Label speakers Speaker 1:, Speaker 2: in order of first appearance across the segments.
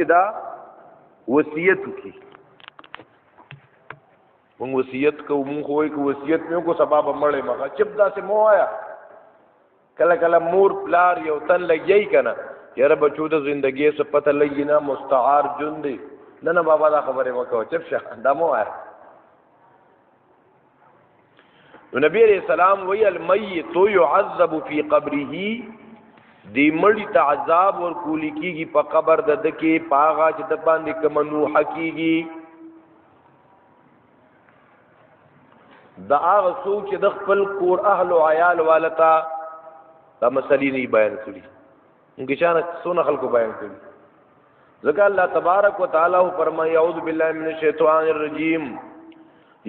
Speaker 1: دا وصیت کی مونږ وصیت کو مونږ خوې کو وصیت مې کو سبب مړې مګه چپ دا سه مو آیا کله کله مور پلار یو تن لګی کنه یاره بچو د زندگی څخه پته لګی نه مستعار جون دی نه بابا دا خبره وکاو چپ شه دا مو آیا نبی علیہ السلام وی المیت يعذب فی قبره دی مړی ته عذاب ور کولی کیږي په قبر د دکې پاغا چې د باندې کمنو حقیقي دا هغه څوک چې د خپل کور اهل او عیال والتا دا مسلې نه بیان کړي موږ چې څونه خلکو بیان کړي ځکه الله تبارک وتعالى فرمایي اعوذ بالله من الشیطان الرجیم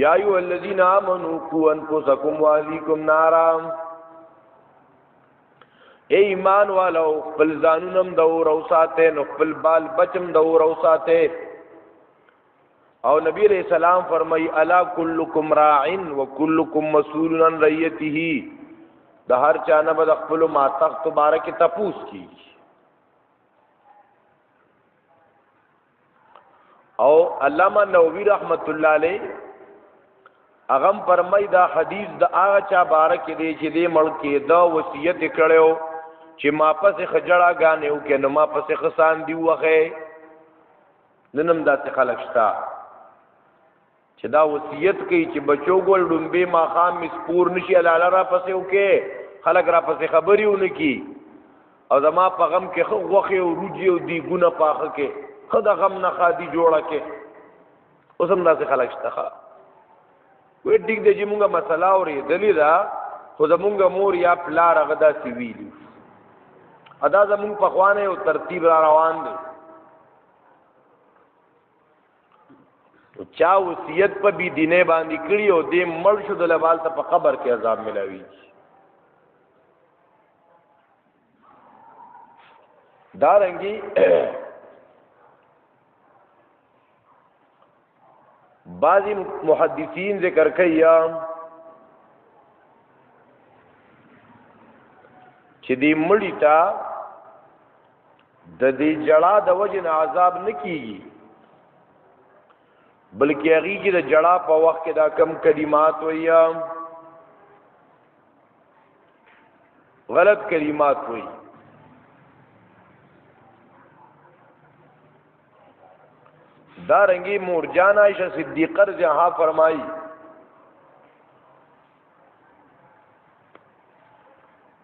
Speaker 1: یا ایها الذین آمنوا قوا انفسکم واهلیکم نارا اے ایمان والو خپل ځانونم د اور او ساته نو خپل بال بچم د اور او ساته او نبی علیہ السلام فرمای الا کلکم راع وکلکم مسئول عن رعیته د هر چا نه بد خپل ما تخت مبارک تپوس کی او علامہ نووی رحمت الله علیہ اغم فرمای دا حدیث د هغه چا بارک دی چې دې ملک دا وصیت کړو چې ما پسې خجړه غانې او کې نو ما پسې خسان دی وخه ننم داسې خلک شتا چې دا وصیت کوي چې بچو ګول ډومبه ما خام مسپور نشي لاله را پسې وکي خلک را پسې خبريونه کی او زما په غم کې خوخه او روجي او دی ګونه پاخه کې خدا غم نه خادي جوړه کې اوسم داسې خلک شتا وې ډیګ دې مونږه مسله اوري دلیدا خو زمونږه مور یا پلار غدا سی ویلو ادا زمون په خوانه او ترتیب را روان دي او چا وصیت په بی دینه باندې کړی او دې مړ شو د لبال ته په قبر کې عذاب ملاوي دارنګي بعضی محدثین ذکر کوي چې دې مړی تا د دې جړه د وجه نه عذاب نکېږي بلکې هغه کې د جړه په وخت کې دا کم کلمات ویا غلط کلمات وای دا رنگی مورجان عائشہ صدیقہ رضی اللہ عنہا فرمائی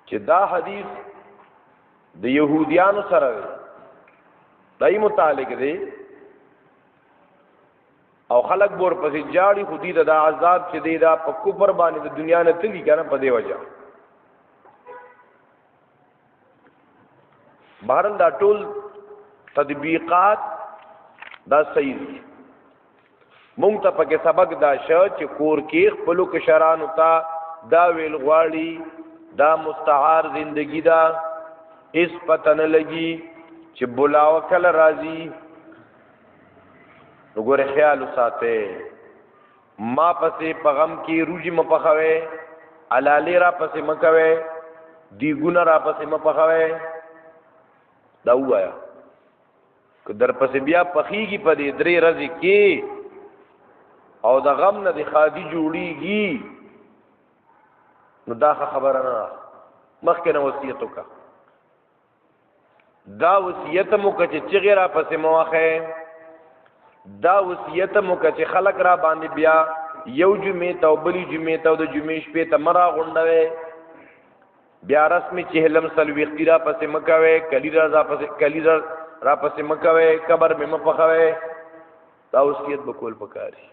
Speaker 1: چې دا حدیث د يهوديانو سره دای متعلق دی او خلق بور پسې جاړي خودي د عذاب چې دی دا په کفر باندې د دنیا نه تلی کنه په دی وجه بهرن دا ټول تطبیقات دا صحیح دي مونږ ته پکې سبق دا شو چې کور کې خپل کشرانو ته دا ویل غواړي دا مستعار زندگی دا اس پتہ نه لګي چې بلاو کله راځي وګوره خیال وساته ما پسې پغم کې روجي مپخوي علالی را پسې مکوي دی ګونه را پسې مپخوي دا وایا که در پسې بیا پخېږي په دې درې ورځې کې او د غم نه د خادي جوړيږي نو دا خبره نه مخکې نه وصیت وکړه دا وصیت مو کچ چې غیره پسې موخه دا وصیت مو کچ خلق را باندې بیا یو جمعې ته بلی جمعې ته د جمعې شپې ته مرا غونډوي بیا رسمي چهلم سلويختی را پسې مکوي کلی را پسې مکوي قبر مې مپخوي دا وصیت بکول پکاري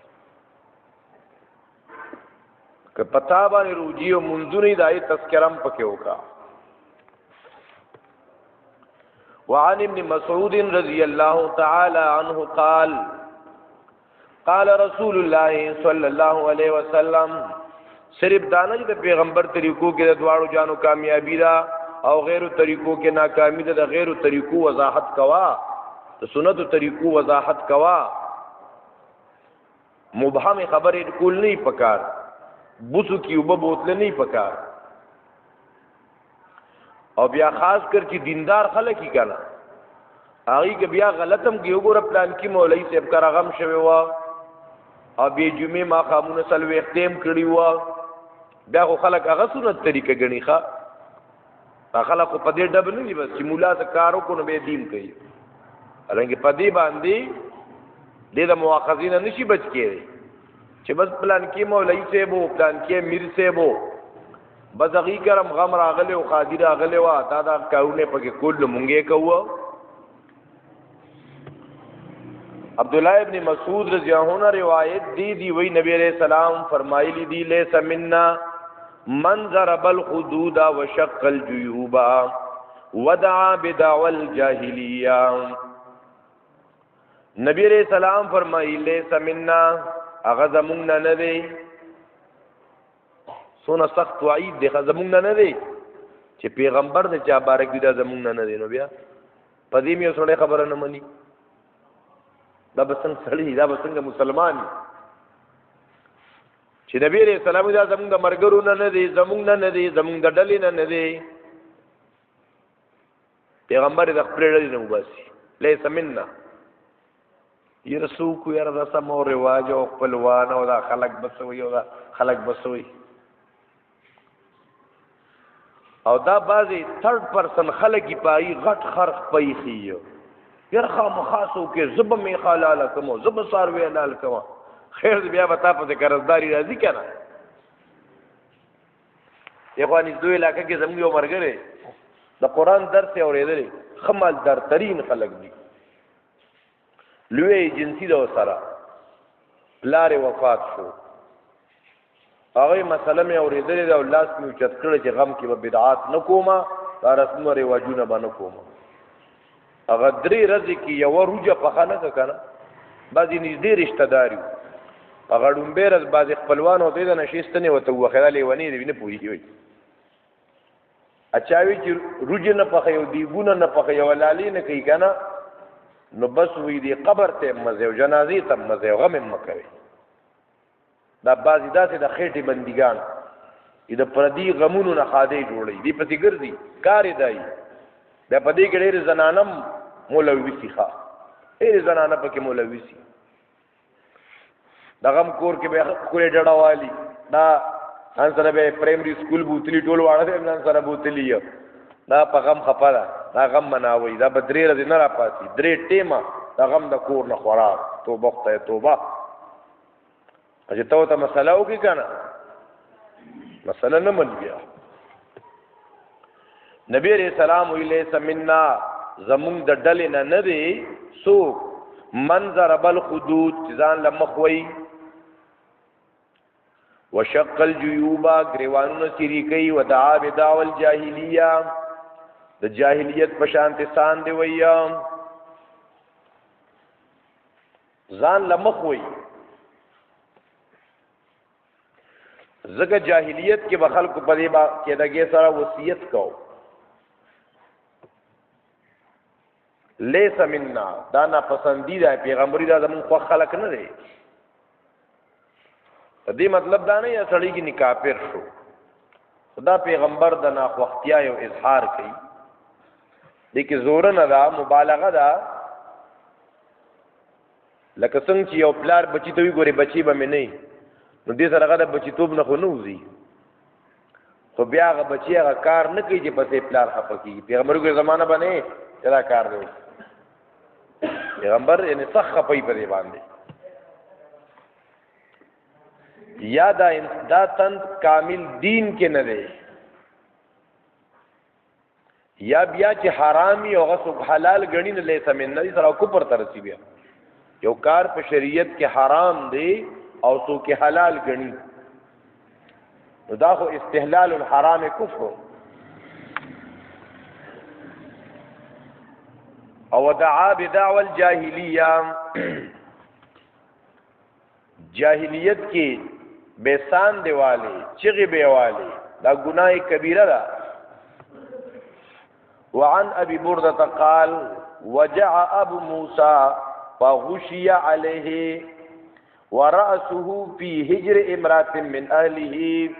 Speaker 1: که پتا باندې روجي او منځونی دای تذکرم پکې وکا وعن ابن مسعود رضی الله تعالی عنه قال قال رسول الله صلی الله علیه وسلم صرف دانه چې د پیغمبر طریقو کې د دواړو جانو کامیابی دا او غیرو طریقو کې ناکامی ده د غیرو طریقو وضاحت کوا د سنتو طریقو وضاحت کوا مبهم خبرې کول نه پکار بوسو کی وب بوتل نه پکار او بیا خاص کر چې دیندار خلک کی کنه هغه کې بیا غلطم کې وګوره پلان کې مولوی صاحب کرغم شوی و او به جمعه ما قانون سلوي اختیام کړی و بیا خو خلک هغه سنت طریقه غني ښا خلک په دې ډب نه دي بس چې مولا ته کارو کو نه به دین کوي الانګه په دې باندې د مؤاخذین نشي بچ کېږي چې بس پلان کې مولوی صاحب او پلان کې میر صاحب بس هغه کرم غم راغله او قادر راغله وا دا کاونه پکې کول مونږه کوو عبد الله ابن مسعود رضی اللہ عنہ روایت دی وی نبی علیہ السلام فرمایلی دی لیس منا من ضرب الحدود وشق الجيوب ودعا بدعوى الجاهلیہ نبی علیہ السلام فرمایلی لیس منا اغه زمونږ نه دی سونه سخت وعید دی زمونږ نه دی چې پیغمبر د چا بارک دی دا زمونږ نه دی نو بیا پدې مې سره خبره نه مني دا بسنګ سړی دا بسنګ مسلمان چې نبی علیہ السلام دا زمونږ د مرګرو نه دی زمونږ نه دی زمونږ د ډلې نه دی پیغمبر د خپل ډلې نه وباسي لیس منا یرسو کو یار دا سم او رواج او خپلوان او دا خلق بسوي او دا خلق بسوي او دا بعضی تھرڈ پرسن خلقی پایی غټ خرخ پایی خیو یرخا مخاسو کې زب می خلال کمو زب ساروی حلال کما خیر بیا بتا په قرضداري راځي کنه یوانی دوی علاقې کې زموږ یو مرګره د قران درس اورېدل خمال در ترين خلق دي لوی جنسي دا سره لارې وفات شو هغه مسله مې اورېدلې دا الله سمو چت کړ چې غم کې به بدعات نکوما دا رسم او رواجونه باندې کوما هغه درې ورځې کې یو روجه په خانه کنه بعضی نږدې رشتہ داري هغه ډومبه ورځ بعضی خپلوان او دې نشستنه وته وخیالې ونی دې نه پوهیږي اچاوي چې روجه نه پخې او دیګونه نه پخې او لالي نه کوي کنه نو بس وی دی قبر ته مزه او جنازې ته مزه او غم مکوي دا بعضی داسې د خېټې بندګان د پردي غمونو نه خاده جوړي دی پسې ګرځي کارې دی دا پدې کې ډېر زنانم مولوي سیخه ډېر زنانه پکې مولوي سي دا غم کور کې به کورې ډډاوالي دا ان سره به پرایمري سکول بوتلی ټول واړه دې نن سره بوتلی دا په غم خپره دا غم مناوي دا بدرې رز نه را پاتې درې ټیمه دا غم د کور نه خورا توبه ته توبه اجه ته مسله وکي کنه مسله نه مل بیا نبی علیہ السلام ویلے سمنا زمون د ډلې نه دی سو منظر بل خدود ځان لمخوي وشق الجيوب غریوانو سری کوي ودعا بدعوى الجاهلیه د جاهلیت په شان سان دی ویا ځان لمخوي زګه جاهلیت کې بخل کو پدې با کې دغه سره وصیت کو لیس منا دا نا پسندیدہ پیغمبری دا زمون خو خلق نه دی دې مطلب دا نه یا سړی کې نکافر شو خدا پیغمبر د نا خوختیا یو اظهار کوي دې کې زور نه دا مبالغه دا لکه څنګه چې یو پلار بچی ته وی ګوري بچی به مې نه نو دې سره هغه بچی توب نه خو نه وزي خو بیا هغه بچی هغه کار نه کوي چې پسې پلار خپه کیږي پیغمبرګو زمانہ باندې دا کار دی پیغمبر یعنی سخت خپي په دی باندې یا دا تن کامل دین کې نه دی یا بیا چې حرامي او غصب حلال غنی نه لیسه من نه سره کوپر ترسي بیا یو کار په شریعت کې حرام دی او سو کې حلال غنی نو دا خو استحلال الحرام کفر او دعا بدعوى الجاهلیه جاهلیت کې بیسان دیواله چغي بیواله دا گناہ کبیره ده وعن ابي برده قال وجع ابو موسى فغشي عليه ورأسه في هجر امرات من اهله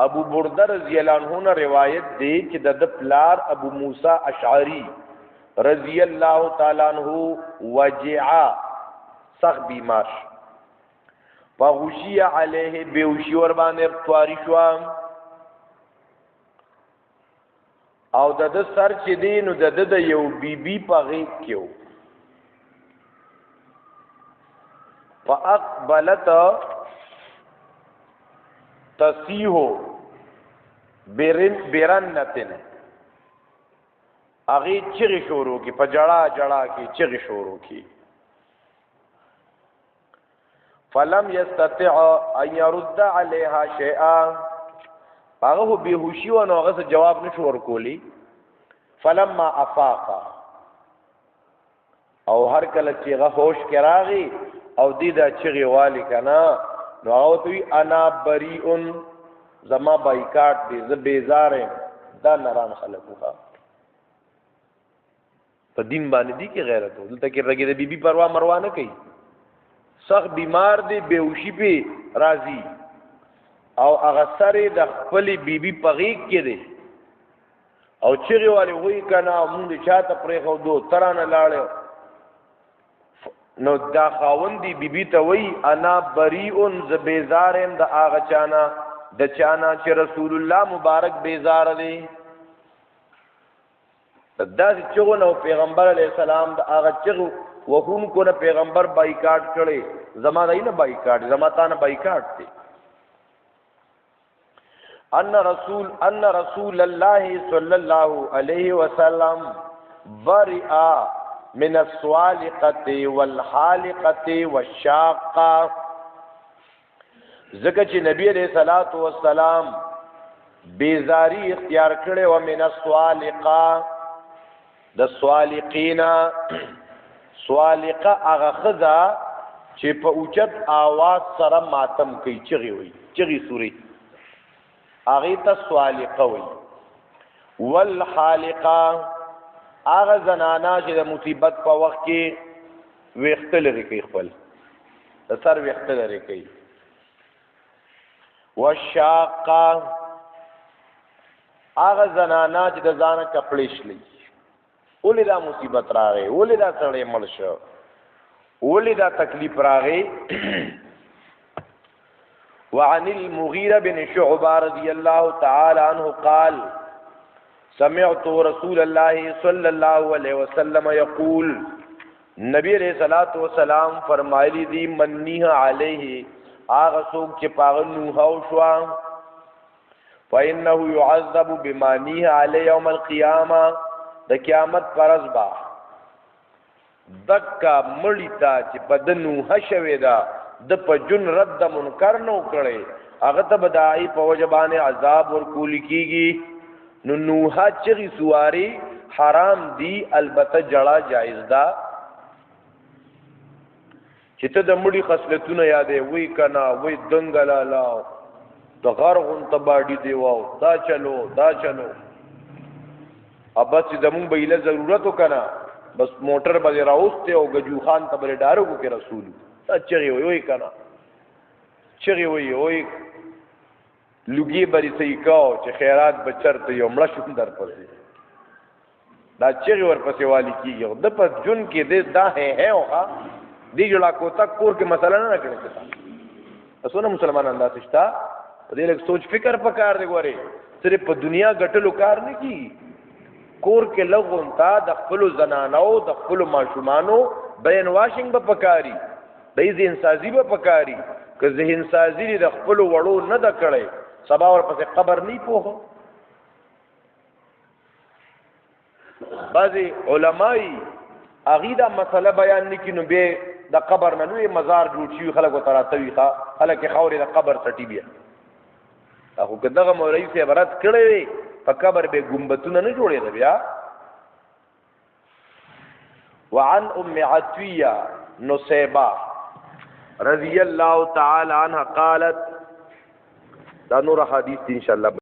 Speaker 1: ابو برده رضی الله عنه روایت دی چې د پلار ابو موسی اشعری رضی اللہ تعالی عنہ وجعا سخت بیمار فغشی علیه بیوشی وربانه تواری شوا او د سر چې دی نو د یو بیبي په غیږ کې و فاقبلت تسیح برنتن اغی چغی شروع کی په جړه جړه کی چغی شروع کی فلم يستطع ان يرد عليها شيئا هغه بهوشي و نو هغه جواب نشو ورکولی فلما افاق او هر کله چې هغه هوش کراغي او دیدا چغي والی کنا نو هغه توي انا بریئن زما بایکاټ دي ز بیزارم دا نران خلقوها په دین باندې دي کې غیرت دلته کې رګي د بیبي پروا مروا نه کوي سخت بیمار دی بیوشی پی راضی او هغه سره د خپل بیبي پغیق کې دی او چیرې والی وای کنا مونږ چاته پرې خو دو ترانه لاړو نو دا خاوندی بیبي ته وای انا بریئن ز بیزارم د هغه چانا د چانا چې رسول الله مبارک بیزار دی دا چې نو پیغمبر علی السلام د هغه چغو وهم کو نه پیغمبر بایکاټ کړي زمانه نه بایکاټ زماتانه بایکاټ دي ان رسول الله صلی الله علیه وسلم برئ من الصالقه والحالقه والشاقه زکه چې نبی علیہ الصلوۃ والسلام بیزاری اختیار کړي و من الصالقه د صالقینا سوالقه هغه خزا چې په اوچت आवाज سره ماتم کوي چغي وي چغي سوري هغه ته سوالقه وي والحالقه هغه زنانا چې د مصیبت په وخت کې ویخت لري کوي خپل د سر ویخت لري کوي والشاقه هغه زنانا چې د ځان کپړې شلي اولی دا مصیبت راغی اولی دا سړی مړ شو اولی دا تکلیف راغی وعن المغیرة بن شعبہ رضی اللہ تعالی عنہ قال سمعت رسول اللہ صلی اللہ علیہ وسلم یقول نبی علیہ الصلوۃ والسلام فرمایلی دی منیہ علیہ آغا سوک چې پاغ نوحاو شوا فإنه يعذب بمانیہ علیہ یوم القیامہ د قیامت پرز با دکا مړی تا چې بدنو هشوي دا د پجن رد منکر نو کړي هغه ته بدای په وجبانه عذاب ورکول کیږي نو نوها چغي سواری حرام دی البته جړه جایز دا چې ته د مړی خصلتونه یادې وای کنا وای دنګلا لا د غرغون تباډي دی واو دا چلو ابا چې زمون به له ضرورت وکنا بس موټر باندې راوسته او گجو خان ته بل ډارو کو کې رسول اچي وي کنا چغي وي لوګي بری صحیح کاو چې خیرات بچرته یو مړ شو در پسې دا چغي ور پسې والی کیږي د په جون کې دا ہے اوه دی جوړه کوتا کور کې مسله نه کړی څه اسونه مسلمان انداز شتا دې لږ سوچ فکر پکار دی ګوره صرف په دنیا ګټلو کار نه کی کور کې لغون تا د خپل زنانو د خپل ماشومانو بین واشنګ به پکاري د ذهن سازي به پکاري که ذهن سازي د خپل وړو نه د کړي سبا ور پسې قبر نه پوهه بعضي علماي عقیده مسله بیان نکي نو به د قبر نه لوی مزار جوړ شي خلکو تراتوي خلک خوري د قبر سټي بیا هغه کداغه مولوی سے عبارت کړي په قبر به ګمبتونه نه جوړې ده بیا وعن ام عتیہ نصیبہ رضی اللہ تعالی عنہ قالت دا نور حدیث ان شاء الله